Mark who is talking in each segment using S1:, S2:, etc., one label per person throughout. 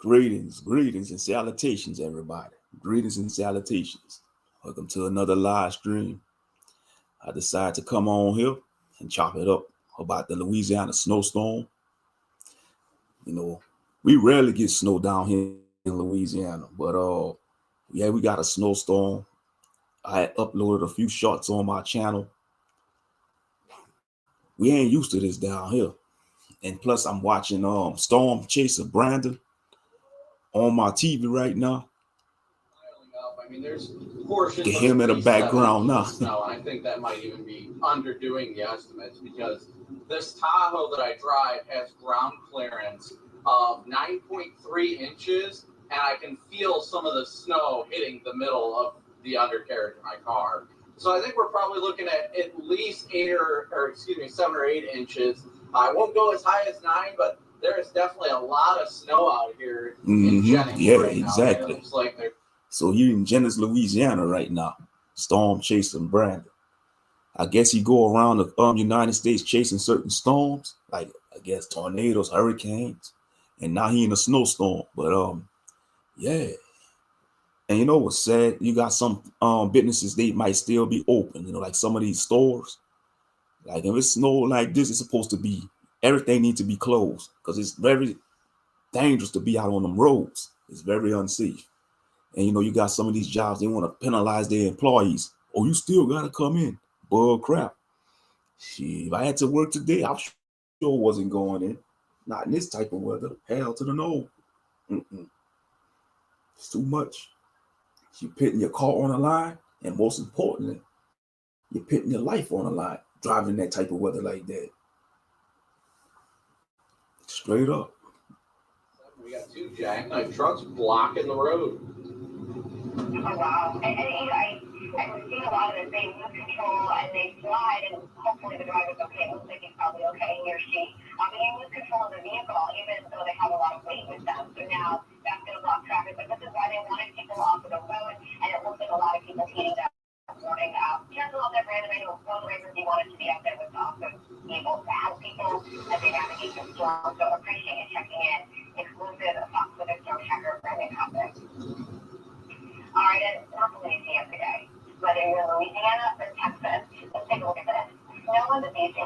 S1: Greetings, and salutations, everybody. Greetings and salutations. Welcome to another live stream. I decided to come on here and chop it up about the Louisiana snowstorm. You know, we rarely get snow down here in Louisiana, but yeah, we got a snowstorm. I had uploaded a few shots on my channel. We ain't used to this down here, and plus I'm watching Storm Chaser Brandon on my TV right now.
S2: I mean, there's portions
S1: Get him in the background now.
S2: Snow, and I think that might even be underdoing the estimates because this Tahoe that I drive has ground clearance of 9.3 inches, and I can feel some of the snow hitting the middle of the undercarriage of my car. So I think we're probably looking at least 7 or 8 inches. I won't go as high as 9, but there is definitely a lot of snow out here in Jennings.
S1: Yeah,
S2: right
S1: exactly.
S2: Now. It looks like they're
S1: So you're in Jennings, Louisiana right now. Storm chasing Brandon. I guess he go around the United States chasing certain storms, like I guess tornadoes, hurricanes, and now he in a snowstorm. But yeah. And you know what's sad? You got some businesses, they might still be open, like some of these stores. Like if it's snow like this, it's supposed to be everything needs to be closed because it's very dangerous to be out on them roads. It's very unsafe. And you got some of these jobs, they want to penalize their employees. Oh, you still gotta come in. Bull crap. Shit, if I had to work today, I sure wasn't going in. Not in this type of weather. Hell to the no. It's too much. You're putting your car on the line, and most importantly, you're putting your life on the line, driving that type of weather like that. Straight up.
S2: We got 2 jackknife trucks blocking the road.
S3: Oh, wow. I've seen a lot of it. They lose control and they slide, and hopefully the driver's okay. It looks like he's probably okay, he or she. But you lose control of the vehicle, even though they have a lot of weight with them. So now that's going to block traffic. But this is why they wanted people off of the road, and it looks like a lot of people heating that morning. Cancel out that random annual road races. You wanted to be out there with also able to help people as they navigate the storm. So appreciate you checking in. Exclusive Fox Weather Storm Tracker Brandon Conference. All right, it's not Louisiana today. Whether you're in Louisiana or Texas, let's take a look at this. Snow in the beach.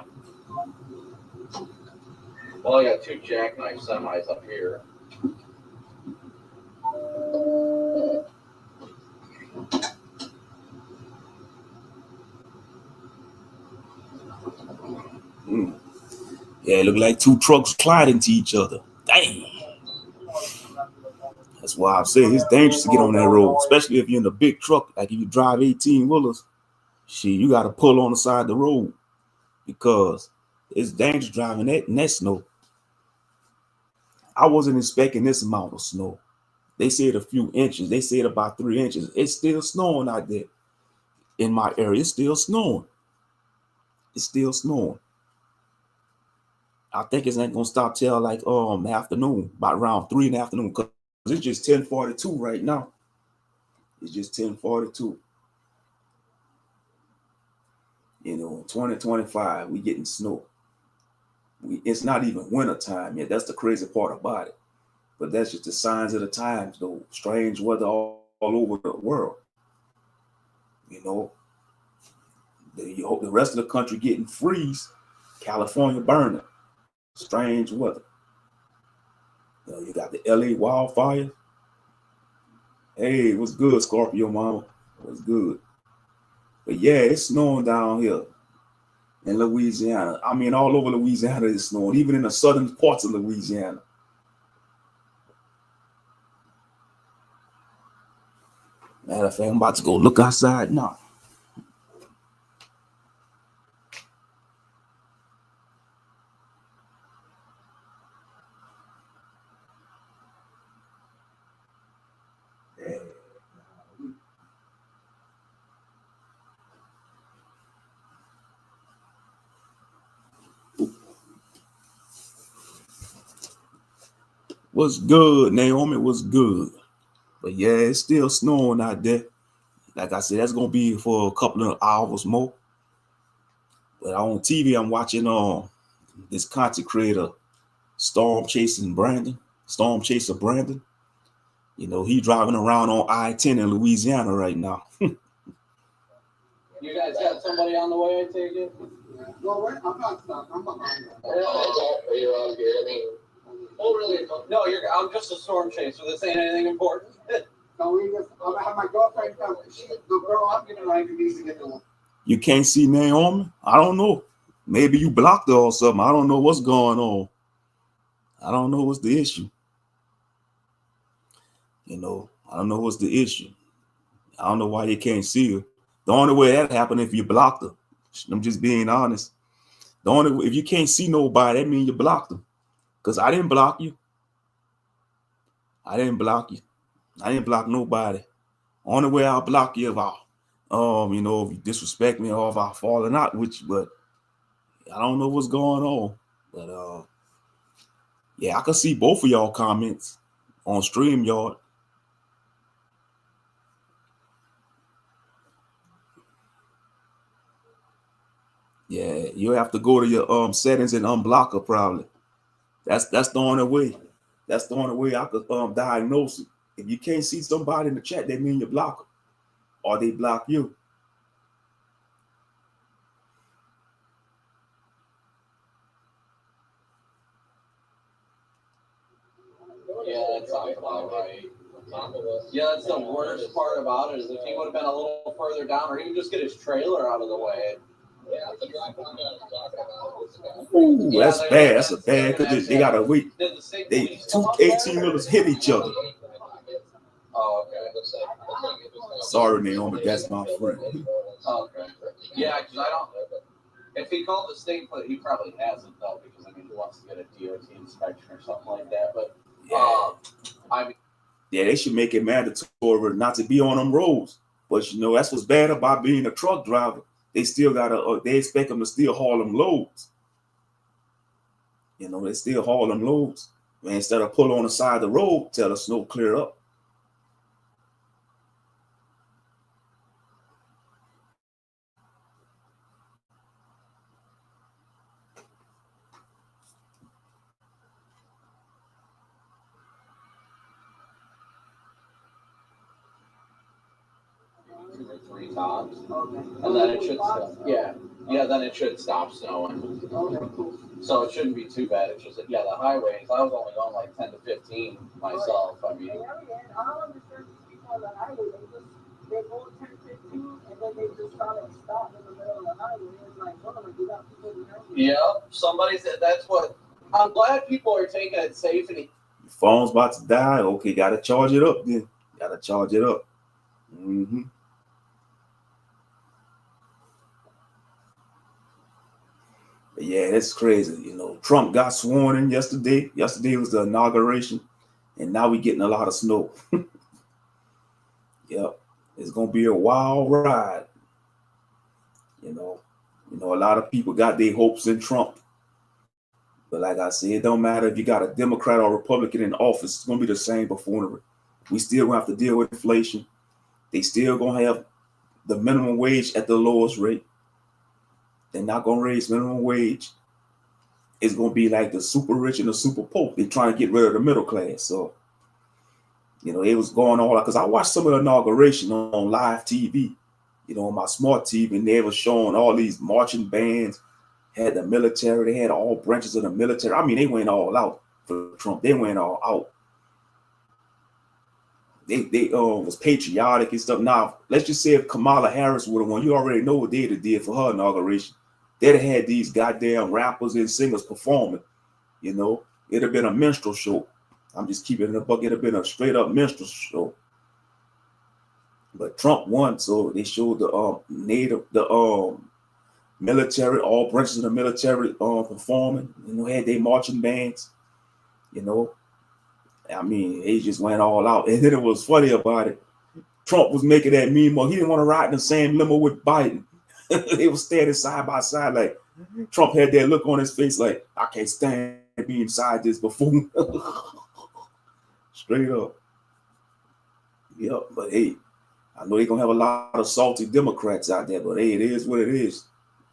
S2: Well, I got 2 jackknife semis up here.
S1: Yeah, it looked like 2 trucks colliding into each other. Dang. That's why I'm saying it's dangerous to get on that road, especially if you're in a big truck. Like if you drive 18-wheelers, shit, you got to pull on the side of the road because it's dangerous driving that in that snow. I wasn't expecting this amount of snow. They said a few inches. They said about 3 inches. It's still snowing out there in my area. It's still snowing. It's still snowing. I think it's not gonna stop till like afternoon, about around 3 in the afternoon, because it's just 10:42 right now. It's just 10:42. 2025, we getting snow. It's not even winter time yet. That's the crazy part about it. But that's just the signs of the times, though. Strange weather all over the world. The rest of the country getting freeze. California burning. Strange weather. You got the LA wildfire. Hey, what's good, Scorpio Mama? What's good? But yeah, it's snowing down here in Louisiana. I mean, all over Louisiana it's snowing, even in the southern parts of Louisiana. Matter of fact, I'm about to go look outside now. What's good, Naomi? What's good? But yeah, it's still snowing out there. Like I said, that's gonna be for a couple of hours more. But on TV, I'm watching this content creator, Storm Chasing Brandon. Storm Chaser Brandon. You know, he driving around on I-10 in Louisiana right now.
S2: You guys got somebody on the way, I take it?
S4: Well, I'm not stuck. I'm behind you.
S2: Are you on here? I mean, oh, really? No, I'm just a storm chaser. This ain't anything important.
S4: So I'm gonna have my girlfriend come. The girl I'm gonna ride needs to get the one.
S1: You can't see Naomi? I don't know. Maybe you blocked her or something. I don't know what's going on. I don't know what's the issue. You know, I don't know what's the issue. I don't know why you can't see her. The only way that happened if you blocked her. I'm just being honest. If you can't see nobody, that means you blocked them. Because I didn't block you. I didn't block you. I didn't block nobody. Only way I'll block you if you know, if you disrespect me or if I falling out with you, but I don't know what's going on. But yeah, I can see both of y'all comments on StreamYard. Yeah, you have to go to your settings and unblock her probably. That's the only way. That's the only way I could diagnose it. If you can't see somebody in the chat, that means you block them or they block you.
S2: Yeah, that sounds about right. Yeah, that's the worst part about it is if he would have been a little further down or even just get his trailer out of the way.
S1: Ooh, yeah, that's bad. That's a bad because they gotta wait. They 2 18-wheelers hit each other.
S2: Oh, okay.
S1: Sorry, Naomi, that's my friend.
S2: Okay. Yeah, because I don't. If he called the state, but he probably hasn't though, because I mean, he wants to get a DOT inspection or something like that. But I mean,
S1: yeah, they should make it mandatory not to be on them roads. But you know, that's what's bad about being a truck driver. They still gotta. They expect them to still haul them loads. You know, they still haul them loads. Man, instead of pull on the side of the road, tell the snow clear up.
S2: three tops, and then it should stop. Yeah, then it should stop snowing. So it shouldn't be too bad. It's just the highways. I was only going like 10 to 15 myself. I mean,
S4: I understand these people on the highway. They go 10, 15, and then they just try to stop in the middle of the highway. It's like, what am I do that people behind me?
S2: Yeah, somebody said that's what. I'm glad people are taking it safety.
S1: Your phone's about to die. Okay, gotta charge it up then. Gotta charge it up. Mm-hmm. But yeah, that's crazy. You know, Trump got sworn in yesterday. Yesterday was the inauguration, and now we're getting a lot of snow. Yep, it's gonna be a wild ride. You know, a lot of people got their hopes in Trump. But like I said, it don't matter if you got a Democrat or Republican in office, it's gonna be the same buffoonery. We still gonna have to deal with inflation. They still gonna have the minimum wage at the lowest rate. They're not gonna raise minimum wage. It's gonna be like the super rich and the super poor. They're trying to get rid of the middle class. So, you know, it was going on because I watched some of the inauguration on live TV, you know, on my smart TV, and they were showing all these marching bands, had the military, they had all branches of the military. I mean, they went all out for Trump. They went all out. They was patriotic and stuff. Now, let's just say if Kamala Harris would have won, you already know what they'd have did for her inauguration. They'd have had these goddamn rappers and singers performing. You know, it'd have been a minstrel show. I'm just keeping it in a bucket. It'd have been a straight up minstrel show. But Trump won, so they showed the military, all branches of the military performing. You know, had they marching bands. You know, I mean, they just went all out. And then it was funny about it. Trump was making that meme. He didn't want to ride in the same limo with Biden. They were standing side by side. Like Trump had that look on his face, like I can't stand being inside this buffoon. Straight up. Yep. But hey, I know they're gonna have a lot of salty Democrats out there. But hey, it is what it is.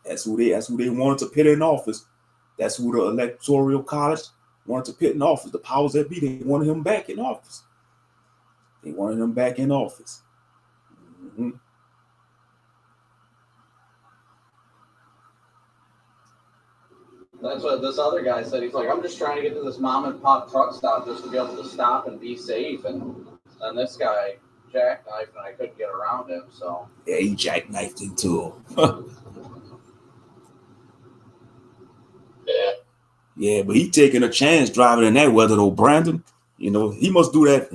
S1: That's who they wanted to put in office. That's who the Electoral College wanted to put in office. The powers that be, they wanted him back in office. They wanted him back in office. Mm-hmm.
S2: That's what this other guy said. He's like, I'm just trying to get to this mom and pop truck stop just to be able to stop and be safe. And then this guy jackknifed, and I couldn't get around him. So
S1: yeah, he jackknifed into him. Yeah, but he taking a chance driving in that weather though, Brandon. You know, he must do that.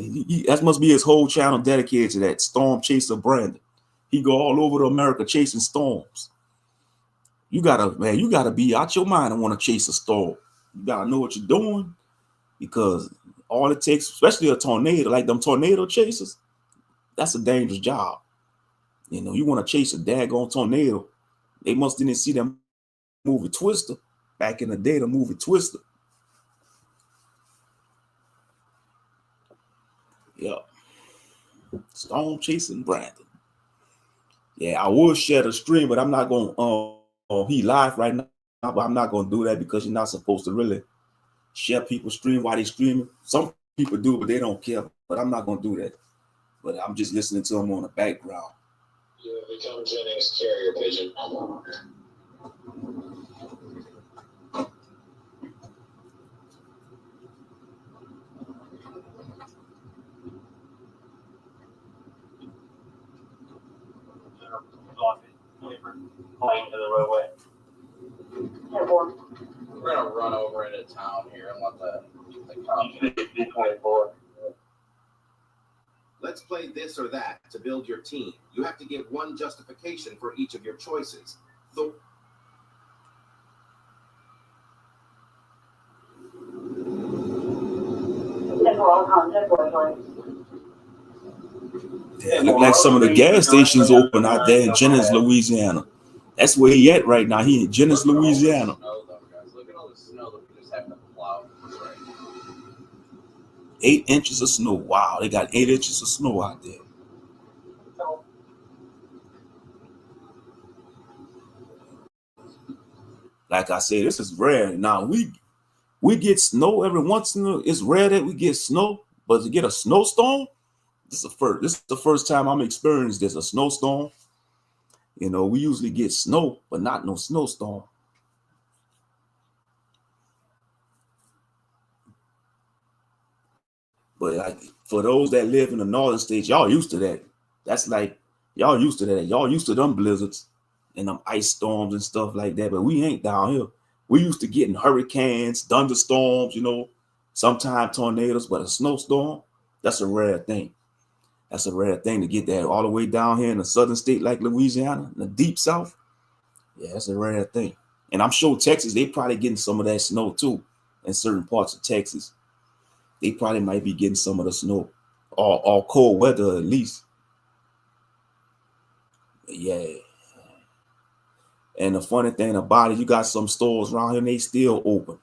S1: That must be his whole channel dedicated to that storm chaser Brandon. He go all over America chasing storms. You gotta be out your mind and want to chase a storm. You gotta know what you're doing, because all it takes, especially a tornado, like them tornado chasers, that's a dangerous job. You know, you want to chase a daggone tornado. They must didn't see that movie Twister back in the day. The movie Twister. Yeah, storm chasing Brandon. Yeah, I would share the stream, but I'm not gonna. He live right now, but I'm not gonna do that because you're not supposed to really share people's stream while they streaming. Some people do, but they don't care. But I'm not gonna do that. But I'm just listening to them on the background.
S5: You have become Jennings' carrier pigeon.
S2: Playing to the roadway. We're gonna run over into town here and let the
S5: D24.
S6: Let's play this or that to build your team. You have to give one justification for each of your choices.
S1: Yeah, look like some of the gas stations open out there in Jennings, Louisiana. That's where he at right now. He in Jennings, Louisiana.
S2: Look at all the snow that we just have to plow.
S1: 8 inches of snow. Wow, they got 8 inches of snow out there. Like I said, this is rare. Now we get snow every once in a while. It's rare that we get snow, but to get a snowstorm, this is the first time I'm experiencing this, a snowstorm. You know, we usually get snow, but not no snowstorm. But like for those that live in the northern states, y'all used to that. That's like y'all used to that. Y'all used to them blizzards and them ice storms and stuff like that. But we ain't down here. We used to getting hurricanes, thunderstorms, you know, sometimes tornadoes, but a snowstorm, that's a rare thing. That's a rare thing to get that all the way down here in a southern state like Louisiana, in the deep south. Yeah, that's a rare thing. And I'm sure Texas, they probably getting some of that snow too in certain parts of Texas. They probably might be getting some of the snow or cold weather at least. But yeah. And the funny thing about it, you got some stores around here and they still open.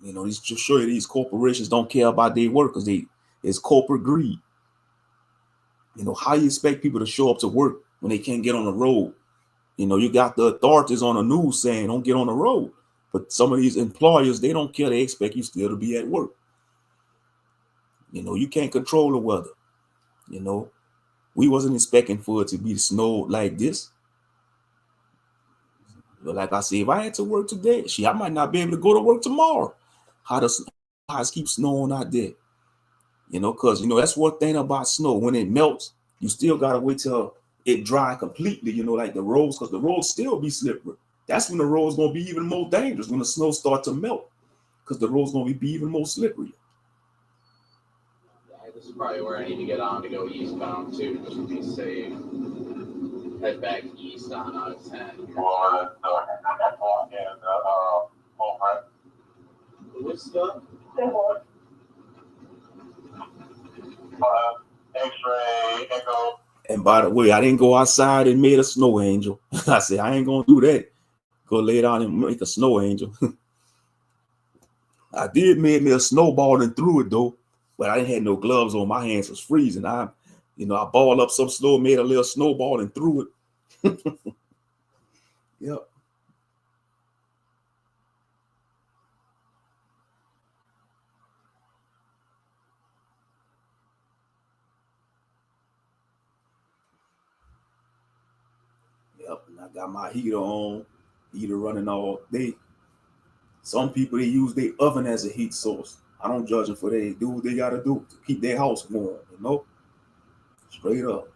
S1: You know, these just show you these corporations don't care about their workers. It's corporate greed. You know, how you expect people to show up to work when they can't get on the road? You know, you got the authorities on the news saying don't get on the road. But some of these employers, they don't care. They expect you still to be at work. You know, you can't control the weather. You know, we wasn't expecting for it to be snowed like this. But like I said, if I had to work today, I might not be able to go to work tomorrow. How it keep snowing out there? You know, because, you know, that's one thing about snow. When it melts, you still got to wait till it dry completely, you know, like the roads, because the roads still be slippery. That's when the roads going to be even more dangerous, when the snow start to melt, because the roads going to be even more slippery.
S2: Yeah, this is probably where I need to get on to go eastbound, too, just to be safe. Head back east on 10. What's stuff?
S5: X-ray, echo.
S1: And by the way, I didn't go outside and made a snow angel. I said, I ain't going to do that. Go lay down and make a snow angel. I did make me a snowball and threw it, though. But I didn't have no gloves on. My hands was freezing. I balled up some snow, made a little snowball and threw it. Yep. I got my heater on, heater running all day. Some people, they use their oven as a heat source. I don't judge them for they do what they gotta do to keep their house warm, you know? Straight up.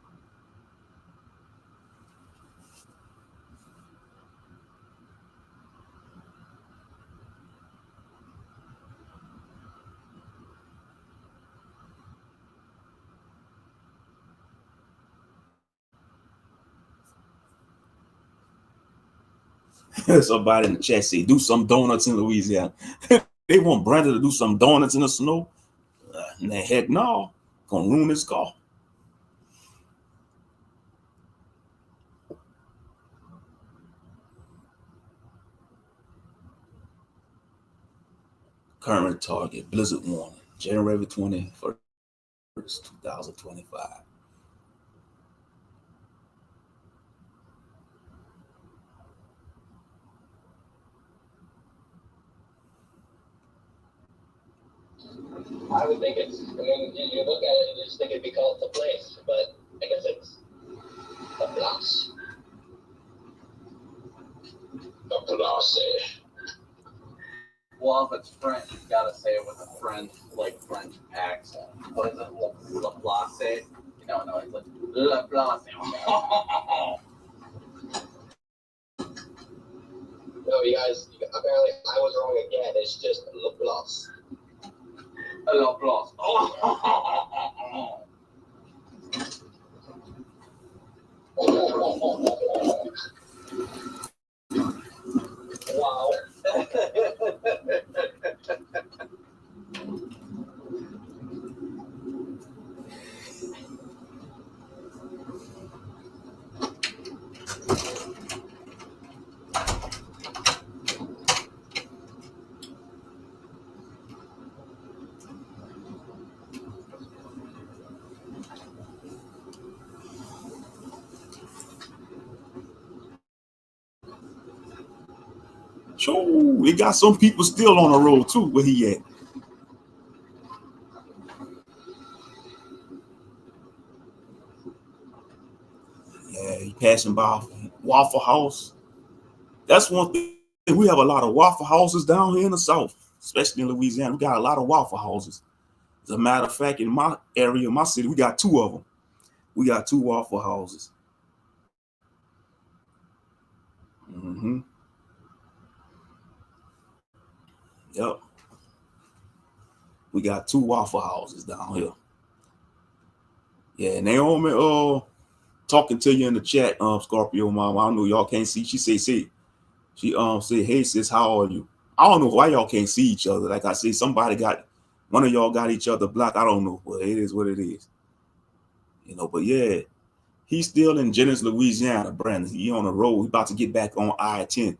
S1: Somebody in the chat say, do some donuts in Louisiana. They want Brandon to do some donuts in the snow. Nah, heck no. Gonna ruin his car. Current target, blizzard warning, January 21st, 2025.
S5: I would think it's, I mean, you look at it and you just think it'd be called the place, but I guess it's a place. A place.
S2: Well, if it's French, you gotta say it with a French accent. What is it? La Place? No, it's like La Place.
S5: No, you guys, apparently I was wrong again. It's just La Place.
S2: La Place.
S5: Wow.
S1: Sure, we got some people still on the road too. Where he at? Yeah, he passing by Waffle House. That's one thing. We have a lot of Waffle Houses down here in the South, especially in Louisiana. We got a lot of Waffle Houses. As a matter of fact, in my area, my city, we got 2 of them. We got 2 Waffle Houses. Mm-hmm. Yep. We got 2 Waffle Houses down here. Yeah, Naomi, talking to you in the chat, Scorpio mom. I don't know, y'all can't see. She say, say, hey sis, how are you? I don't know why y'all can't see each other. Like I say, one of y'all got each other blocked. I don't know. Well, it is what it is. But yeah, he's still in Jennings, Louisiana, Brandon. He on the road. He about to get back on I-10.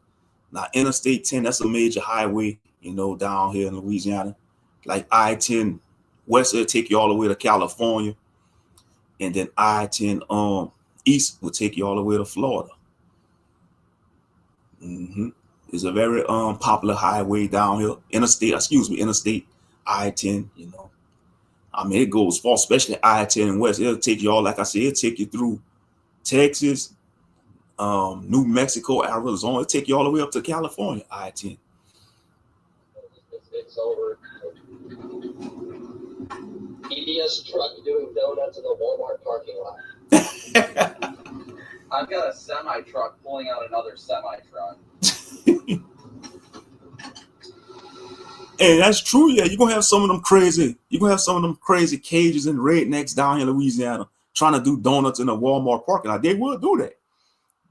S1: Now, Interstate 10, that's a major highway, down here in Louisiana. Like I-10 west, it'll take you all the way to California. And then I-10 east will take you all the way to Florida. Mm-hmm. It's a very popular highway down here. Interstate I-10, I mean, it goes far, especially I-10 west. It'll take you all, like I said, it'll take you through Texas, New Mexico, Arizona. It'll take you all the way up to California, I-10.
S5: It's over. EBS truck doing donuts in the Walmart parking lot.
S2: I've got a semi-truck pulling out another semi-truck.
S1: And that's true, yeah. You're gonna have some of them crazy cages and rednecks down here in Louisiana trying to do donuts in a Walmart parking lot. They will do that.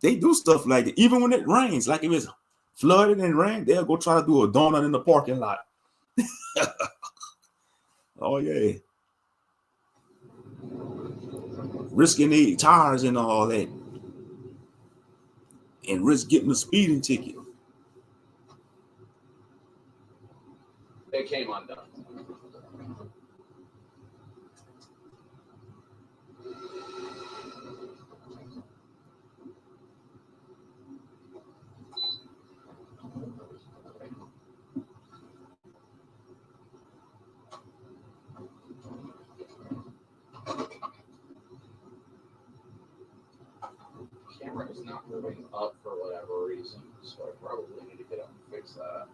S1: They do stuff like that. Even when it rains, like if it's flooded and rain, they'll go try to do a donut in the parking lot. Oh yeah. Risking the tires and all that. And risk getting a speeding ticket.
S2: It came undone. Camera is not not moving up for whatever reason. So I probably need to get up and fix that.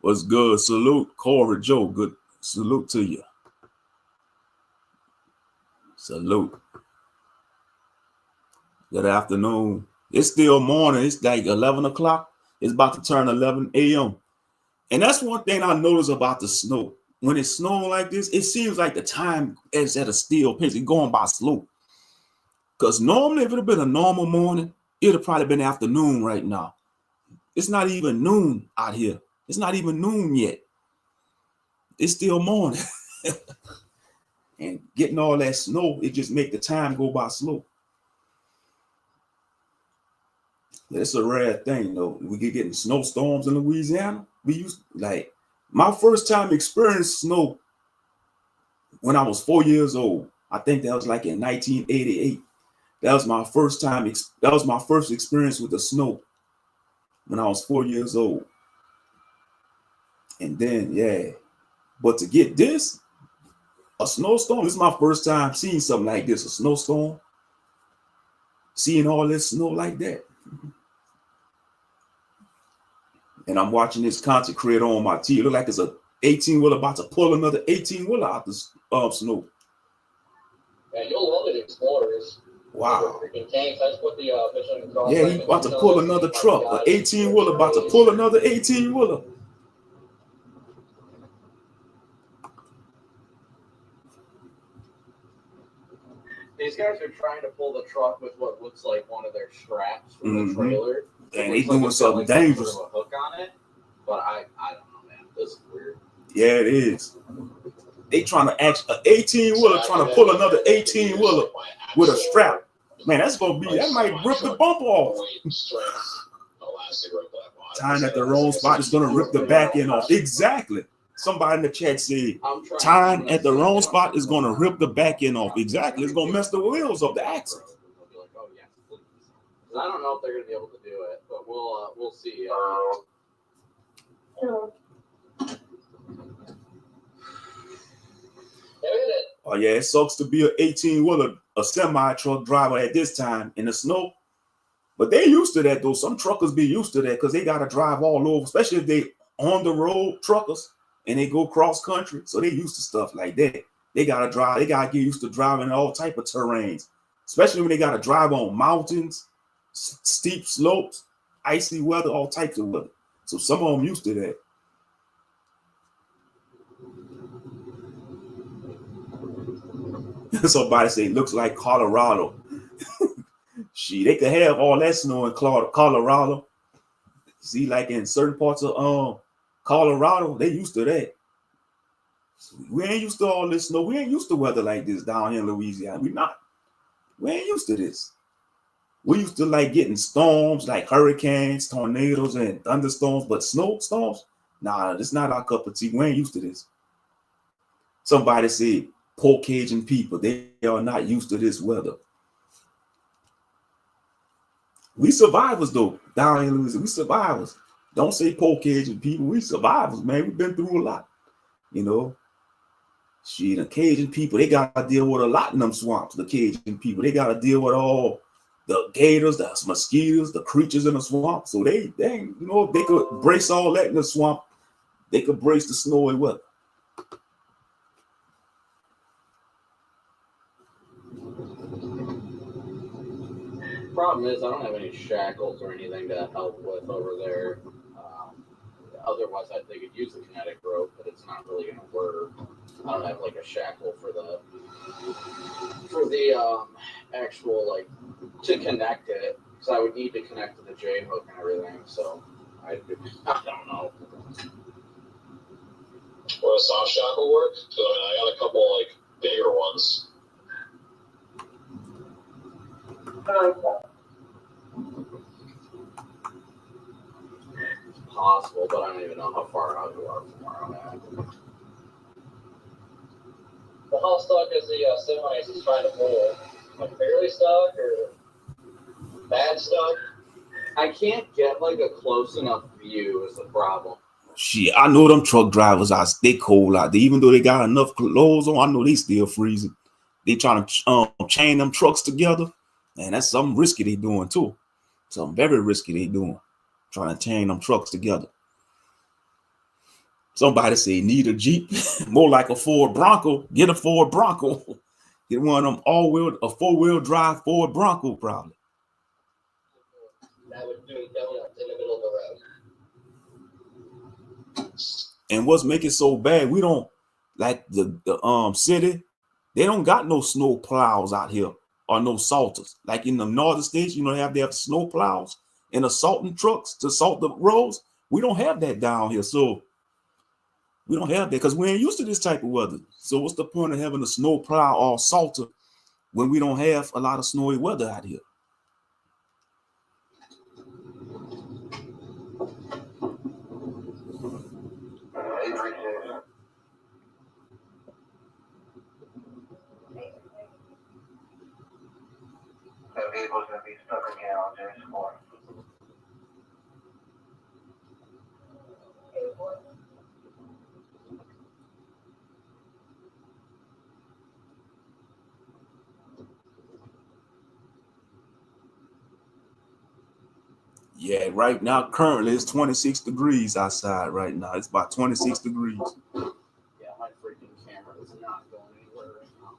S1: What's good? Salute, Corey Joe. Good salute to you. Salute. Good afternoon. It's still morning. It's like 11 o'clock. It's about to turn 11 a.m. And that's one thing I notice about the snow. When it's snowing like this, it seems like the time is at a steel pace. It's going by slow. Because normally, if it had been a normal morning, it would have probably been afternoon right now. It's not even noon out here. It's not even noon yet. It's still morning. And getting all that snow, it just make the time go by slow. It's a rare thing, though. We get getting snowstorms in Louisiana. We used, like, my first time experiencing snow when I was 4 years old. I think that was like in 1988. That was my first time. That was my first experience with the snow when I was 4 years old. And then, yeah. But to get this, a snowstorm, this is my first time seeing something like this, a snowstorm. Seeing all this snow like that. And I'm watching this content creator on my TV. It look like it's a 18-wheeler about to pull another 18-wheeler out the snow.
S5: Yeah, you'll love it, Explorers.
S1: Wow.
S5: Freaking tanks. I just put the vision across.
S1: Yeah, he's about to pull another truck. An 18-wheeler about to pull another 18-wheeler.
S2: These guys are trying to pull the truck with what looks like one of their straps from the trailer.
S1: And they doing something dangerous.
S2: Sort of a hook on it, but I don't know, man. This is weird.
S1: Yeah, it is. They trying to act an 18-wheeler trying to pull another 18-wheeler with a strap. Man, that's gonna be, that might rip the bumper off. Tying at the wrong spot is gonna rip the back end off. Exactly. Somebody in the chat said tying at the wrong spot is gonna rip the back end off. Exactly. It's gonna mess the wheels up, the axle.
S2: I don't know if they're gonna be able to do it, but we'll see.
S1: Oh yeah, it sucks to be an 18-wheeler, a semi-truck driver at this time in the snow. But they used to that though. Some truckers be used to that because they gotta drive all over, especially if they on the road truckers and they go cross country. So they used to stuff like that. They gotta drive, they gotta get used to driving all type of terrains, especially when they gotta drive on mountains, steep slopes, icy weather, all types of weather. So some of them used to that. Somebody say looks like Colorado. They could have all that snow in Colorado. See, like in certain parts of Colorado, they used to that. We ain't used to all this snow. We ain't used to weather like this down here in Louisiana. We ain't used to this. We used to like getting storms like hurricanes, tornadoes, and thunderstorms, but snowstorms, nah, it's not our cup of tea. We ain't used to this. Somebody said, poor Cajun people, they are not used to this weather. We survivors though, down in Louisiana. We survivors. Don't say poor Cajun people. We survivors, man. We've been through a lot, you know. The Cajun people, they got to deal with a lot in them swamps. The Cajun people, they got to deal with all the gators, the mosquitoes, the creatures in the swamp. So they you know, if they could brace all that in the swamp, they could brace the snowy weather.
S2: Problem is, I don't have any shackles or anything to help with over there. Otherwise, they could use the kinetic rope, but it's not really going to work. I don't have like a shackle for the actual, like, to connect it, because I would need to connect to the J hook and everything. So I don't know.
S5: Will a soft shackle work? So I got a couple like bigger ones.
S2: It's possible, but I don't even know how far out you are from where I'm at.
S5: Well, how stuck is the semis he's trying to pull? Like fairly stuck or bad stuck?
S2: I can't get like a close enough view is the problem.
S1: Shit, I know them truck drivers they cold out there. Even though they got enough clothes on, I know they still freezing. They trying to chain them trucks together, and that's something risky they doing too. Something very risky they doing, trying to chain them trucks together. Somebody say need a Jeep, more like a Ford Bronco. Get a Ford Bronco. Get one of them a 4-wheel drive Ford Bronco probably.
S5: That would do donuts in the middle of the road.
S1: And what's making it so bad? We don't like the city. They don't got no snow plows out here or no salters. Like in the northern states, they have snow plows and the salting trucks to salt the roads. We don't have that down here. So we don't have that because we ain't used to this type of weather. So what's the point of having a snow plow or salter when we don't have a lot of snowy weather out here?
S3: The vehicle's going to be stuck again on James Ford.
S1: Yeah, right now, currently, it's 26 degrees outside right now. It's about 26 degrees.
S2: Yeah, my freaking camera is not going anywhere right now.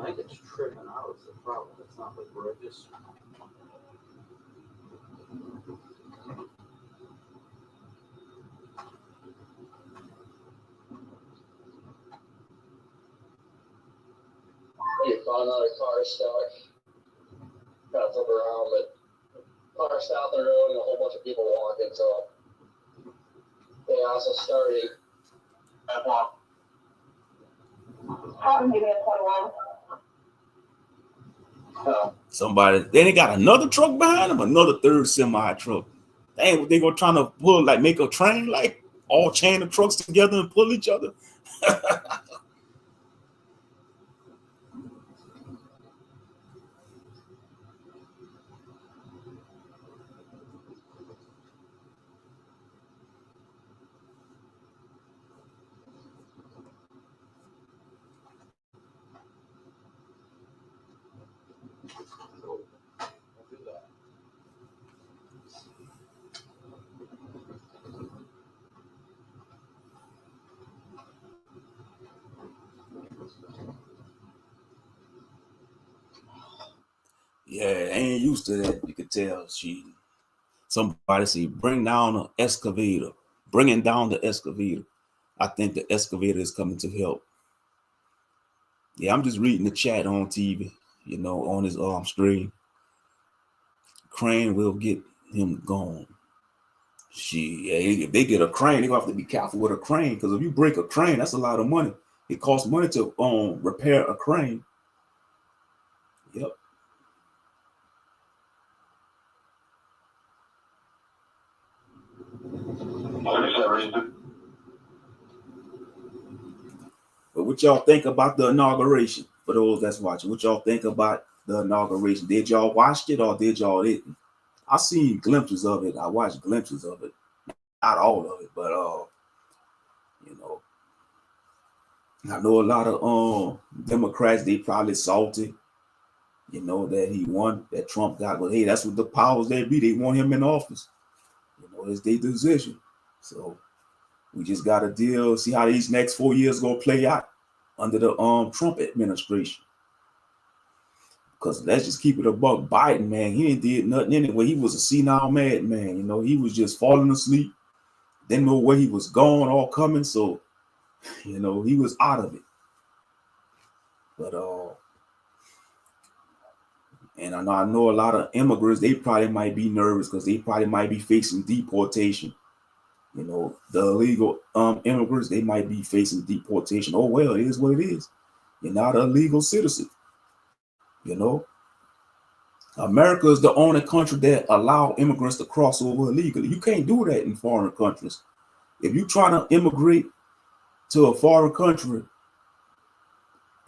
S2: I think it's tripping out is the problem. It's not like we're just...
S5: You found another car stuck. Kind of flip around, but car stopped on the road and a whole bunch of people walking, so they also started.
S1: Somebody, then they got another truck behind them, another third semi truck. Dang, they gonna trying to pull, like make a train, like all chain the trucks together and pull each other. Yeah, I ain't used to that. You could tell somebody say, bring down the excavator. Bringing down the excavator. I think the excavator is coming to help. Yeah, I'm just reading the chat on TV, on his screen. Crane will get him gone. If they get a crane, they're gonna have to be careful with a crane, because if you break a crane, that's a lot of money. It costs money to repair a crane. Yep. But what y'all think about the inauguration? For those that's watching, what y'all think about the inauguration? Did y'all watch it or did y'all didn't? I seen glimpses of it. I watched glimpses of it, not all of it, but I know a lot of Democrats, they probably salty, that he won, that Trump got. But hey, that's what the powers that be. They want him in office. It's their decision. So we just gotta see how these next 4 years gonna play out under the Trump administration. Because let's just keep it a buck. Biden, man, he ain't did nothing anyway. He was a senile madman, he was just falling asleep. Didn't know where he was going or coming. So, he was out of it. But and I know a lot of immigrants, they probably might be nervous because they probably might be facing deportation. The illegal immigrants, they might be facing deportation. Oh, well, it is what it is. You're not a legal citizen. America is the only country that allow immigrants to cross over illegally. You can't do that in foreign countries. If you try to immigrate to a foreign country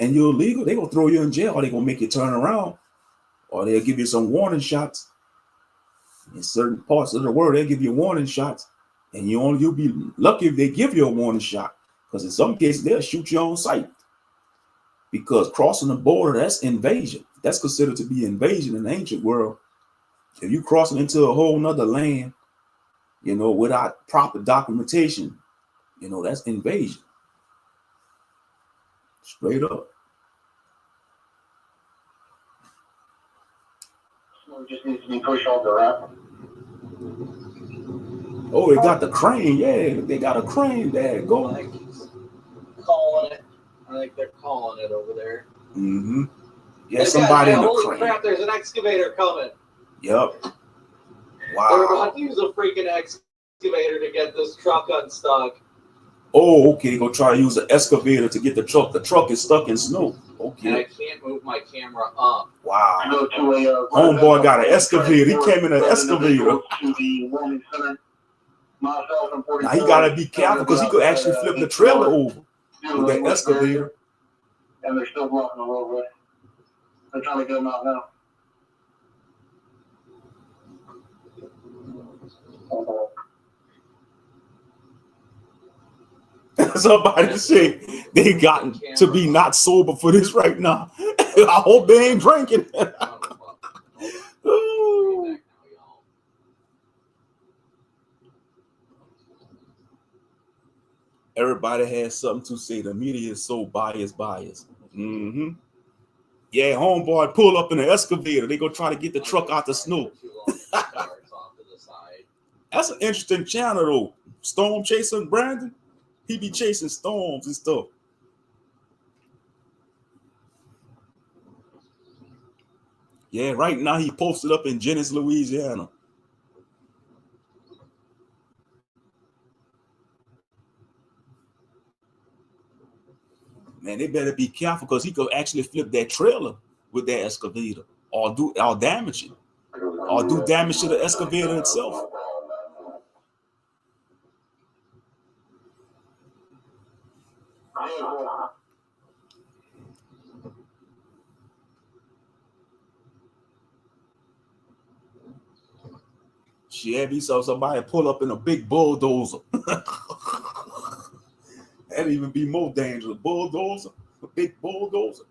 S1: and you're illegal, they're gonna throw you in jail, or they're gonna make you turn around, or they'll give you some warning shots. In certain parts of the world, they'll give you warning shots, and you'll be lucky if they give you a warning shot, because in some cases they'll shoot you on sight. Because crossing the border, that's invasion. That's considered to be invasion in the ancient world. If you crossing into a whole nother land, without proper documentation, that's invasion. Straight up.
S5: So it just needs to be pushed on the ramp.
S1: Oh, they got the crane. Yeah, they got a crane there. Go.
S2: I think he's calling it. I think they're calling it over there.
S1: Mm-hmm. Yeah, somebody in the
S2: holy
S1: crane.
S2: Crap, there's an excavator coming.
S1: Yep.
S2: They're
S1: Wow.
S2: about to use a freaking excavator to get this truck unstuck.
S1: Oh, okay. Go try to use an excavator to get the truck. The truck is stuck in snow.
S2: And I
S1: Okay.
S2: can't move my camera up.
S1: Wow.
S5: Go to a
S1: Homeboy got an excavator. He came in an excavator.
S5: To the warming center. Myself and 44.
S1: Now he gotta be careful because he could actually flip the trailer over with that excavator.
S5: And they're still blocking the roadway. They're trying to get them out now.
S1: Somebody say they got to be not sober for this right now. I hope they ain't drinking. Ooh. Everybody has something to say. The media is so biased. Mm-hmm. Yeah, homeboy pull up in the excavator. They go try to get the truck out the snow. That's an interesting channel though. Storm chasing Brandon. He be chasing storms and stuff. Yeah, right now he posted up in Jennings, Louisiana. Man, they better be careful because he could actually flip that trailer with that excavator or damage it. Or do damage to the excavator itself. Shit, he saw somebody pull up in a big bulldozer. That'd even be more dangerous. Bulldozer, a big bulldozer.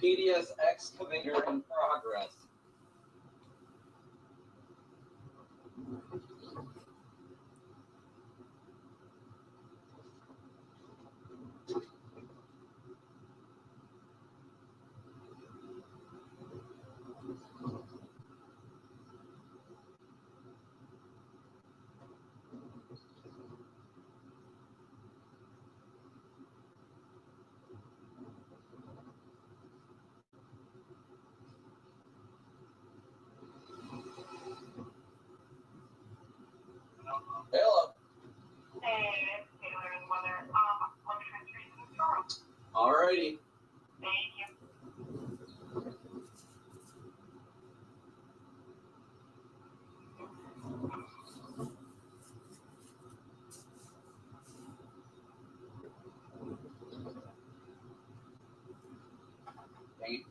S2: PDS excavator in progress. Hello.
S3: Hey, Taylor and weather. One transfer to the store.
S2: Alrighty.
S3: Thank you.
S2: Dang it.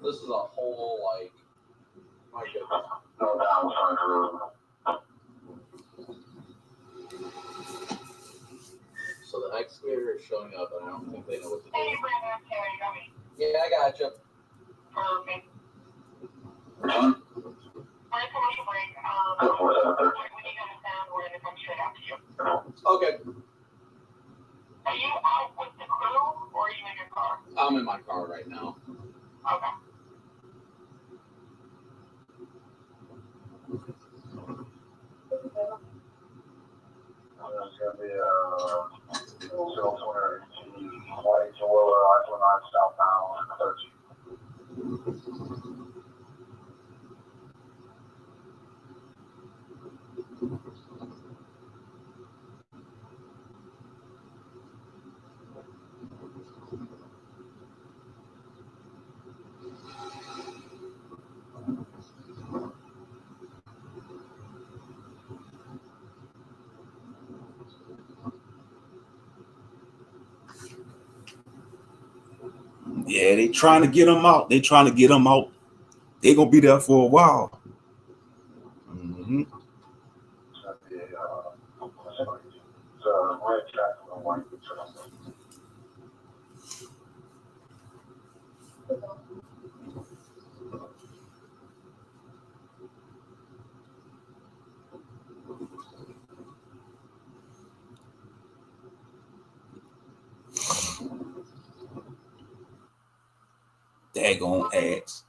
S2: This is a whole, like, my goodness.
S5: No down front room.
S2: So the excavator is showing up, and I don't think they know what to
S3: Hey,
S2: do.
S3: Brandon, Taylor, you got me.
S2: Yeah, I gotcha.
S3: Perfect. On a commercial break, when you go to sound, we're gonna come straight out to you.
S2: Okay.
S3: Are you out with the crew, or are you in your car?
S2: I'm in my car right now.
S3: Okay.
S5: There's going to be a Snowstorm, 20 to I-29 southbound 13.
S1: Yeah, they trying to get them out. They trying to get them out. They gonna be there for a while. Mm-hmm. Daggone ads.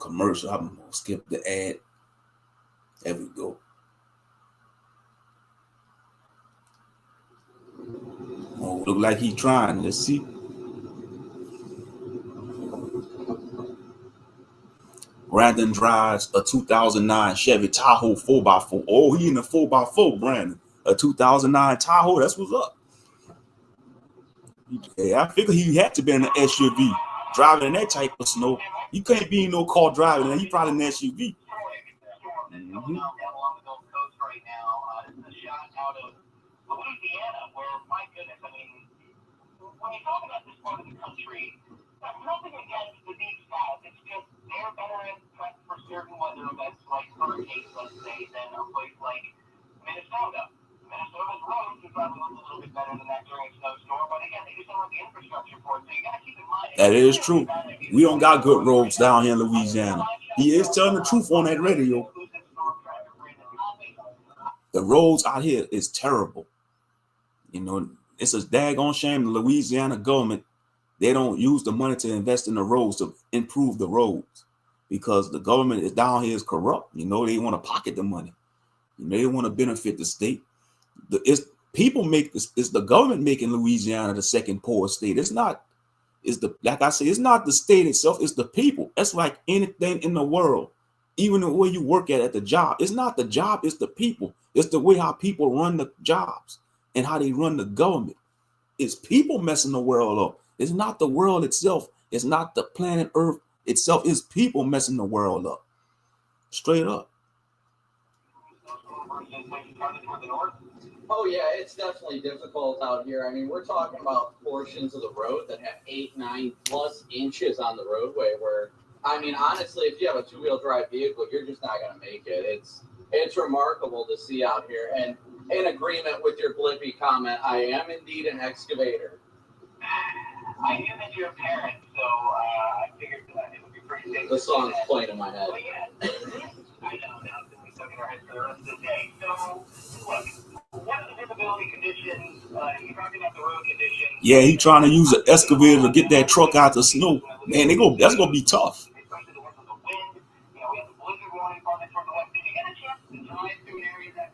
S1: Commercial. I'm gonna skip the ad. There we go. Oh, look like he trying. Let's see. Brandon drives a 2009 Chevy Tahoe 4x4. Oh, he in a 4x4, Brandon. A 2009 Tahoe. That's what's up. Yeah, I figure he had to be in an SUV. Driving in that type of snow. You can't be in no car driving, and he probably in an SUV.
S3: Mm-hmm. Right now, this is a shot out of Louisiana, where, my goodness, I mean, when you talk about this part of the country, that's nothing against the deep south. It's just they're better at prep for certain weather events like hurricanes, let's say, than a place like Minnesota. Minnesota's roads are probably a little bit better than that during a snowstorm, but again, they just don't have the infrastructure for it. So you got to keep in mind.
S1: That is true. We don't got good roads down here in Louisiana. He is telling the truth on that radio. The roads out here is terrible. You know, it's a daggone shame the Louisiana government, they don't use the money to invest in the roads to improve the roads, because the government is down here is corrupt. You know, they want to pocket the money. You know, they want to benefit the state. It's the government making Louisiana the second poorest state. It's not, like I say, it's not the state itself, it's the people. That's like anything in the world. Even the way you work at the job, it's not the job, it's the people. It's the way how people run the jobs and how they run the government. It's people messing the world up. It's not the world itself. It's not the planet Earth itself. It's people messing the world up. Straight up.
S2: Oh yeah, it's definitely difficult out here. I mean, we're talking about portions of the road that have 8, 9+ inches on the roadway where, I mean, honestly, if you have a 2-wheel drive vehicle, you're just not going to make it. It's remarkable to see out here. And in agreement with your Blippi comment, I am indeed an excavator.
S3: I knew that you're a parent, so I figured that it would be pretty safe.
S2: The song's playing in my head.
S3: But yeah, I know now that we stuck in our heads for the rest of the day. So, look, what are the visibility conditions? You're talking about the road conditions.
S1: Yeah, he trying to use an excavator to get that truck out the snow. Man, that's gonna be tough.
S3: Especially the ones with the wind. You know, we have the blizzard warning farther toward the west. Did you get a chance to drive through an area that?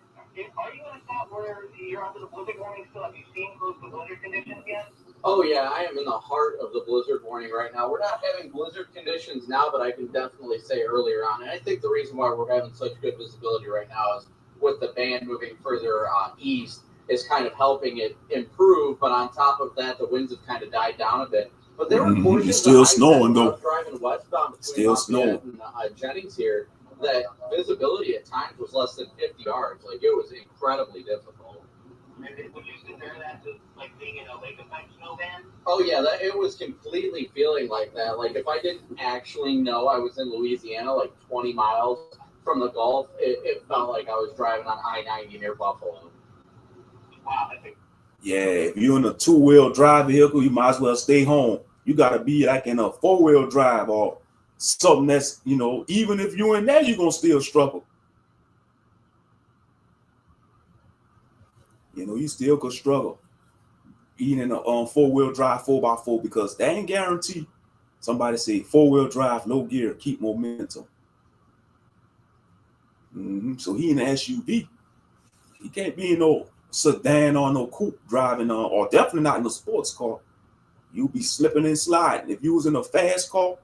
S3: Are you in a spot where you're under the blizzard warning still? Have you seen close to blizzard conditions yet?
S2: Oh yeah, I am in the heart of the blizzard warning right now. We're not having blizzard conditions now, but I can definitely say earlier on. And I think the reason why we're having such good visibility right now is with the band moving further east is kind of helping it improve. But on top of that, the winds have kind of died down a bit. But there were portions
S1: it's still snowing though.
S2: Driving westbound between
S1: still snowing
S2: and Jennings here, that visibility at times was less than 50 yards. Like, it was incredibly difficult.
S3: Would you compare that to like being in a lake effect snow band?
S2: Oh yeah, it was completely feeling like that. Like, if I didn't actually know I was in Louisiana, like 20 miles from the Gulf, it felt like I was driving on I-90 near Buffalo.
S3: Wow.
S1: Yeah, if you're in a 2-wheel drive vehicle, you might as well stay home. You gotta be like in a 4-wheel drive or something that's, you know, even if you're in there, you're gonna still struggle. You know, you still could struggle even in a 4-wheel drive 4x4, because they ain't guaranteed. Somebody say 4-wheel drive, low gear, keep momentum. So he in an SUV. He can't be in no sedan or no coupe driving or definitely not in a sports car. You'll be slipping and sliding. If you was in a fast car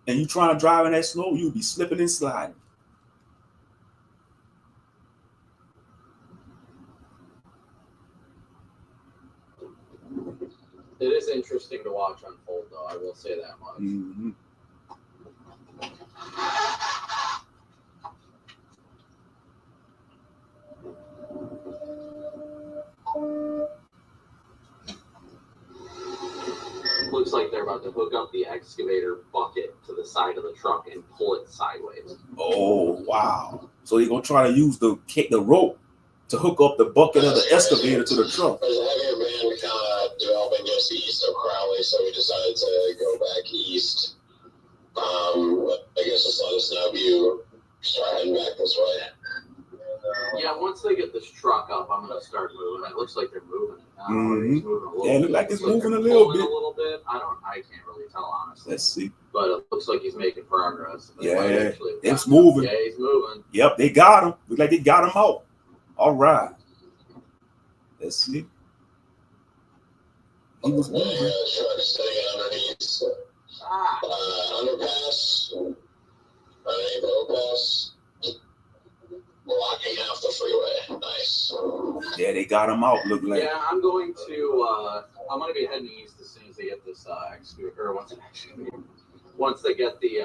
S1: and you trying to drive in that snow, you'll be slipping and sliding.
S2: It is interesting to watch unfold, though. I will say that much. Looks like they're to hook up the excavator bucket to the side of the truck and pull it sideways.
S1: Oh, wow. So they're going to try to use the rope to hook up the bucket of the excavator to the truck.
S5: There's a heavier band kind of developing just east of Crowley, so we decided to go back east. I guess just let us know if you start heading back this way.
S2: Yeah, once they get this truck up, I'm going to start moving. It looks like they're moving it now.
S1: Mhm.
S2: It's moving a little
S1: Yeah, it
S2: bit.
S1: looks like it's
S2: Looks
S1: moving
S2: they're
S1: a little
S2: pulling
S1: bit.
S2: a little bit. I can't really tell, honestly.
S1: Let's see.
S2: But it looks like he's making progress.
S1: Yeah,
S2: Actually,
S1: it's moving.
S2: Yeah, he's moving.
S1: Yep, they got him. Look like they got him out. All right. Let's see. He was moving.
S5: Truck sitting underneath underpass, underneath overpass, blocking half the freeway. Nice.
S1: Yeah, they got him out. Look like.
S2: Yeah, I'm going to be heading east as soon as they get this excavator, or once they get the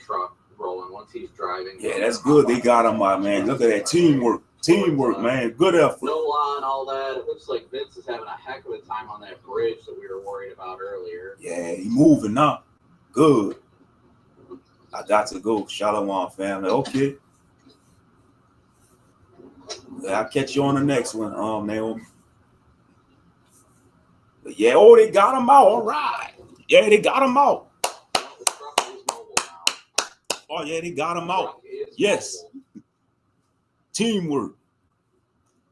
S2: truck rolling, once he's driving.
S1: Yeah, that's good. They got him out, man. Look at that teamwork. Teamwork, man. Good effort.
S2: No law and all that. It looks like Vince is having a heck of a time on that bridge that we were worried about earlier.
S1: Yeah, he moving now. Good. I got to go. Shalom, family. Okay. Yeah, I'll catch you on the next one, Naomi. But yeah, oh, they got him out. All right. Yeah, they got him out.
S2: The truck is mobile now.
S1: Oh, yeah, they got him out.
S2: The truck is
S1: Yes.
S2: mobile.
S1: Teamwork.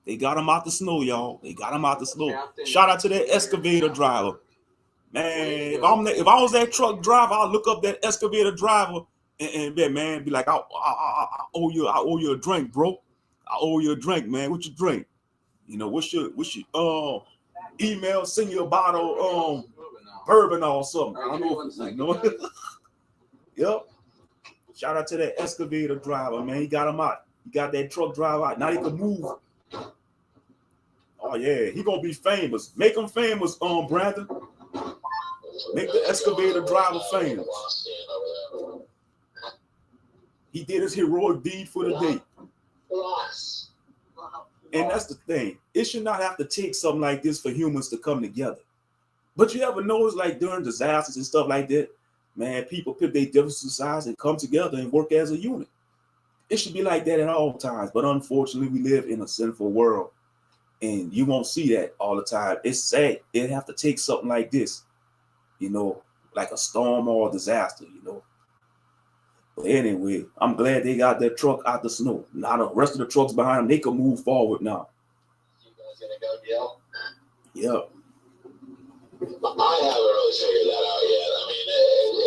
S1: They got him out the snow, y'all. They got him out the snow.
S2: Captain,
S1: Shout out to that excavator driver. Man, if I was that truck driver, I'll look up that excavator driver and be like, I owe you a drink, bro. I owe you a drink, man. What you drink? You know, what's your email? Send you a bottle bourbon or something. I don't know. Yep. Shout out to that excavator driver, man. He got him out. He got that truck driver out. Now he can move. Oh yeah, he gonna be famous. Make him famous, Brandon. Make the excavator driver famous. He did his heroic deed for the day. And that's the thing. It should not have to take something like this for humans to come together. But you ever notice, like during disasters and stuff like that, man, people put their differences aside and come together and work as a unit. It should be like that at all times. But unfortunately, we live in a sinful world. And you won't see that all the time. It's sad. It'd have to take something like this, you know, like a storm or a disaster, you know. But anyway, I'm glad they got that truck out the snow. Now the rest of the trucks behind them, they can move forward now.
S5: You guys gonna go deal?
S1: Yeah.
S5: I haven't really figured that out yet. I mean,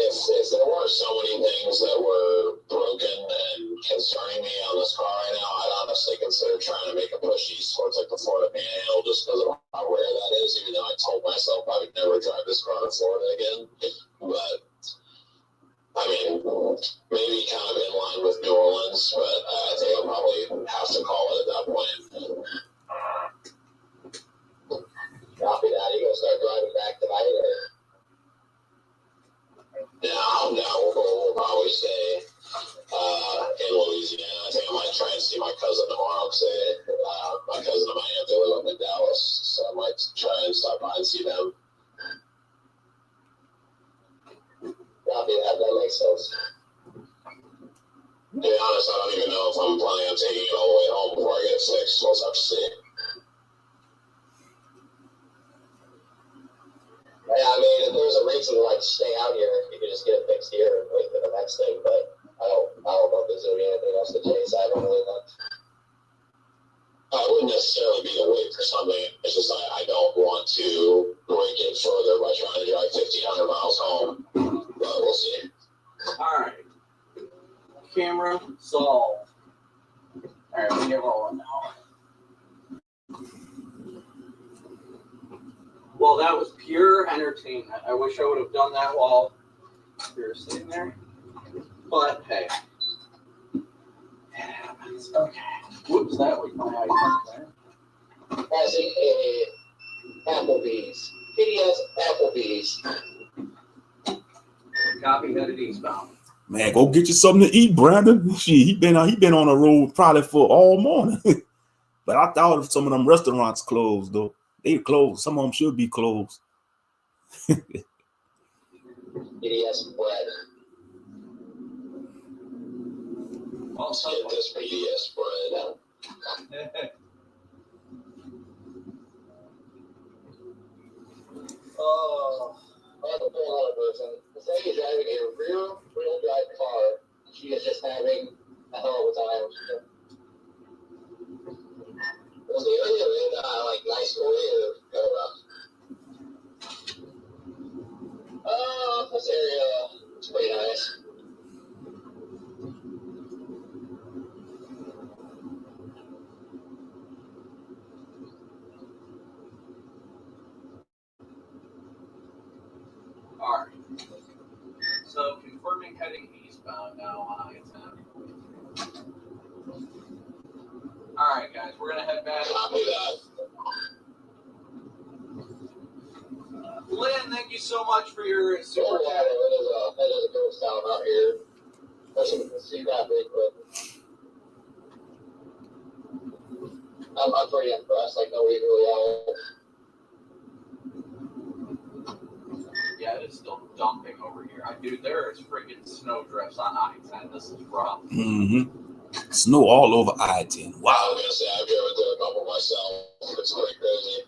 S5: if there were so many things that were broken and concerning me on this car right now, I'd honestly consider trying to make a push east towards like the Florida Panhandle just because of how rare that is, even though I told myself I would never drive this car in Florida again. But, I mean, maybe kind of in line with New Orleans, but I think I'll probably have to call it at that point. Copy that. You gonna start driving back tonight, or? No, we'll probably stay in Louisiana. I think I might try and see my cousin tomorrow because my cousin and my aunt, they live up in Dallas, so I might try and stop by and see them. Copy that. That makes sense. To be honest, I don't even know if I'm planning on taking it all the way home before I get it fixed. We'll have to see. Yeah, I mean, if there's a reason to like stay out here, you could just get it fixed here and wait for the next thing. But I don't know if there's gonna be anything else to chase. I haven't really looked. I wouldn't necessarily be to wait for something. It's just I don't want to break it further by trying to drive 1,500 miles home. But we'll see.
S2: All right. Camera solved. All right, we get rolling now. Well, that was pure entertainment. I wish I would have done that while we were sitting there. But hey. It happens. Okay. Whoops, that was my item there.
S5: As a Applebee's. PDS Applebee's.
S2: Copy headed eastbound.
S1: Man, go get you something to eat, Brandon. He been on the road probably for all morning. But I thought some of them restaurants closed though. They closed. Some of them should be closed.
S5: BDS bread.
S2: Well,
S5: Get this BDS bread. Oh, I'm a full person. This lady is driving a real drive car. She is just having a hell of a time. Was the area in like nice for you or kind of rough? This area is pretty nice.
S2: all right. So confirming heading eastbound now on I-10. All right, guys, we're gonna head back.
S5: Copy that.
S2: Lynn, thank you so much for your super
S5: Oh,
S2: chat.
S5: wow, that is a ghost town out here. There's some sea traffic, but I'm pretty impressed. Like, no, we really
S2: Yeah, it is still dumping over here. Dude, there is freaking snow drifts on I-10. This is rough.
S1: Snow all over I-10.
S5: I
S1: Wow.
S5: was gonna say I've driven through a couple myself. It's pretty crazy.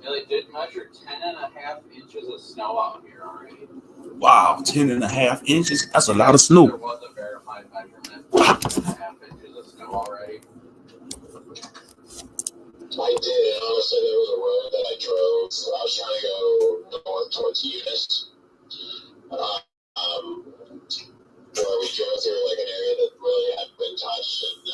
S2: Yeah, they did measure 10.5 inches of snow out here already.
S1: Wow, 10.5 inches. That's a lot of
S2: There
S1: snow.
S2: was a verified measurement. 10.5 inches of snow already.
S5: I did. Honestly, there was a road that I drove. I was trying to go north towards Eunice. Where we drove through like an area that really hadn't been touched, and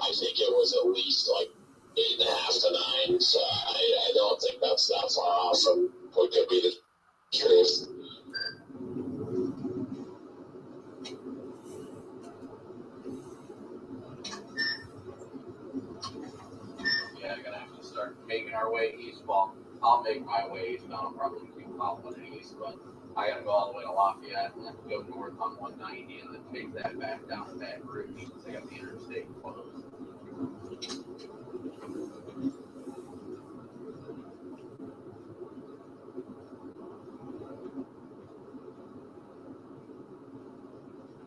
S5: I think it was at least like 8.5 to 9. So I don't think that's that far off from what could be the truth.
S2: Yeah, gonna have to start making our way east. Well, I'll make my way east. I'll probably keep following east, but I gotta go all the way to Lafayette and then go north on 190 and then take that back down to Baton Rouge since I got the interstate closed.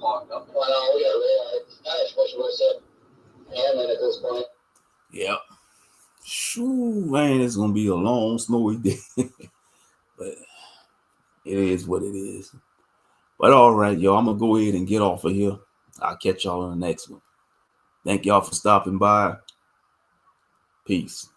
S2: Locked up.
S5: Well, we got realize that's what you would say. And at this point.
S1: Yep. Shoo, man, it's gonna be a long, snowy day. But it is what it is. But all right, y'all, I'm gonna go ahead and get off of here. I'll catch y'all on the next one. Thank y'all for stopping by. Peace.